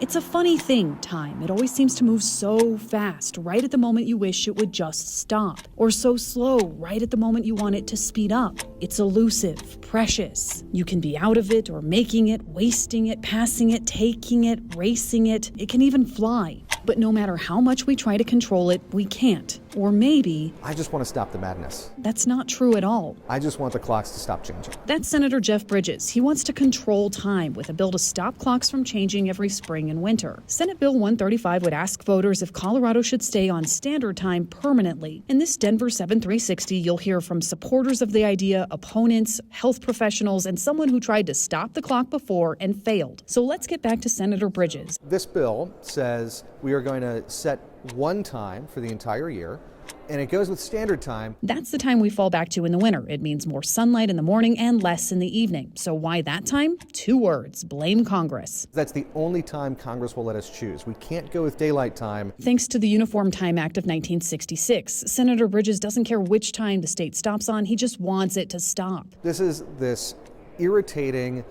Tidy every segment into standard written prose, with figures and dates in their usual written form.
It's a funny thing, time. It always seems to move so fast, right at the moment you wish it would just stop. Or so slow, right at the moment you want it to speed up. It's elusive, precious. You can be out of it or making it, wasting it, passing it, taking it, racing it. It can even fly. But no matter how much we try to control it, we can't. Or maybe... I just want to stop the madness. That's not true at all. I just want the clocks to stop changing. That's Senator Jeff Bridges. He wants to control time with a bill to stop clocks from changing every spring and winter. Senate Bill 135 would ask voters if Colorado should stay on standard time permanently. In this Denver 7 360, you'll hear from supporters of the idea, opponents, health professionals, and someone who tried to stop the clock before and failed. So let's get back to Senator Bridges. This bill says we are going to set one time for the entire year, and it goes with standard time. That's the time we fall back to in the winter. It means more sunlight in the morning and less in the evening. So why that time? 2 words: blame Congress. That's the only time Congress will let us choose. We can't go with daylight time. Thanks to the Uniform Time Act of 1966, Senator Bridges doesn't care which time the state stops on. He just wants it to stop. This is this irritating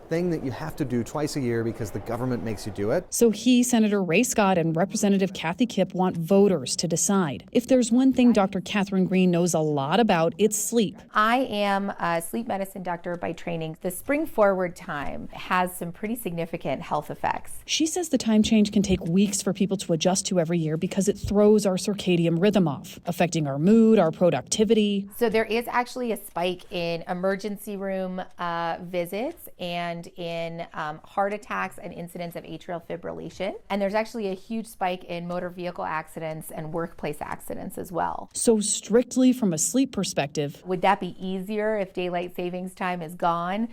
thing that you have to do twice a year because the government makes you do it. So he, Senator Ray Scott, and Representative Kathy Kipp want voters to decide. If there's one thing Dr. Catherine Green knows a lot about, it's sleep. I am a sleep medicine doctor by training. The spring forward time has some pretty significant health effects. She says the time change can take weeks for people to adjust to every year because it throws our circadian rhythm off, affecting our mood, our productivity. So there is actually a spike in emergency room visits and in heart attacks and incidents of atrial fibrillation. And there's actually a huge spike in motor vehicle accidents and workplace accidents as well. So strictly from a sleep perspective, would that be easier if daylight savings time is gone?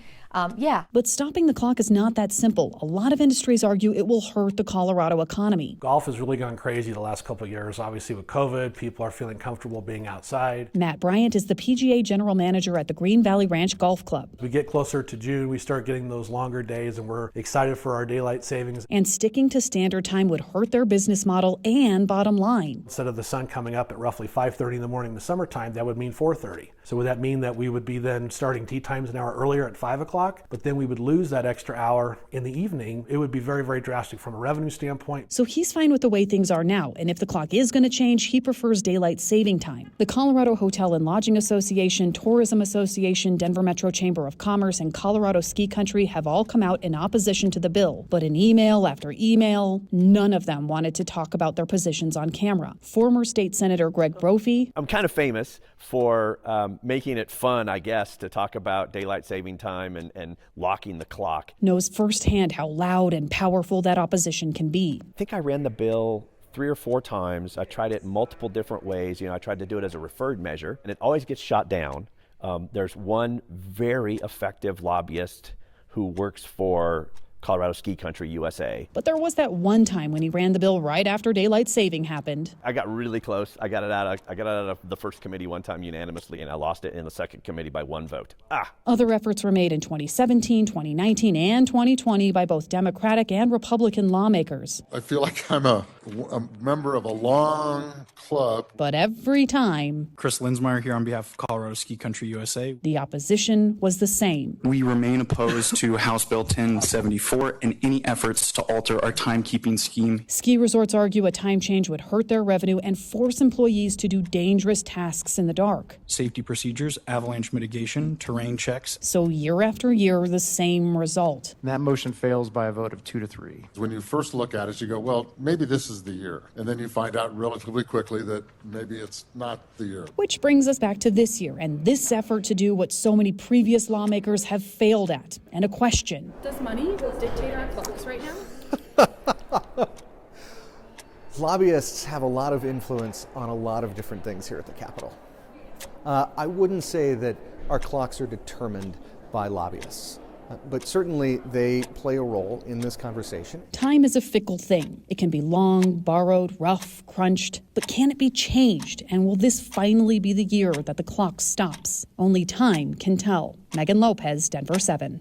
Yeah. But stopping the clock is not that simple. A lot of industries argue it will hurt the Colorado economy. Golf has really gone crazy the last couple of years. Obviously with COVID, people are feeling comfortable being outside. Matt Bryant is the PGA general manager at the Green Valley Ranch Golf Club. As we get closer to June, we start getting those longer days, and we're excited for our daylight savings. And sticking to standard time would hurt their business model and bottom line. Instead of the sun coming up at roughly 5:30 in the morning in the summertime, that would mean 4:30. So would that mean that we would be then starting tee times an hour earlier at 5 o'clock, but then we would lose that extra hour in the evening? It would be very, very drastic from a revenue standpoint. So he's fine with the way things are now, and if the clock is going to change, he prefers daylight saving time. The Colorado Hotel and Lodging Association, Tourism Association, Denver Metro Chamber of Commerce, and Colorado Ski Country have all come out in opposition to the bill. But in email after email, none of them wanted to talk about their positions on camera. Former State Senator Greg Brophy. I'm kind of famous for making it fun, I guess, to talk about daylight saving time and locking the clock. Knows firsthand how loud and powerful that opposition can be. I think I ran the bill 3 or 4 times. I tried it multiple different ways. I tried to do it as a referred measure, and it always gets shot down. There's one very effective lobbyist who works for Colorado Ski Country USA. But there was that one time when he ran the bill right after daylight saving happened. I got really close. I got it out of the first committee one time unanimously, and I lost it in the second committee by 1 vote. Other efforts were made in 2017, 2019, and 2020 by both Democratic and Republican lawmakers. I feel like I'm a member of a long club. But every time, Chris Linsmeyer here on behalf of Colorado Ski Country USA. The opposition was the same. We remain opposed to House Bill 1074 and any efforts to alter our timekeeping scheme. Ski resorts argue a time change would hurt their revenue and force employees to do dangerous tasks in the dark. Safety procedures, avalanche mitigation, terrain checks. So year after year, the same result. That motion fails by a vote of 2 to 3. When you first look at it, you go, well, maybe this is the year. And then you find out relatively quickly that maybe it's not the year. Which brings us back to this year and this effort to do what so many previous lawmakers have failed at. And a question. Does money dictate our clocks right now? Lobbyists have a lot of influence on a lot of different things here at the Capitol. I wouldn't say that our clocks are determined by lobbyists. But certainly they play a role in this conversation. Time is a fickle thing. It can be long, borrowed, rough, crunched. But can it be changed? And will this finally be the year that the clock stops? Only time can tell. Megan Lopez, Denver 7.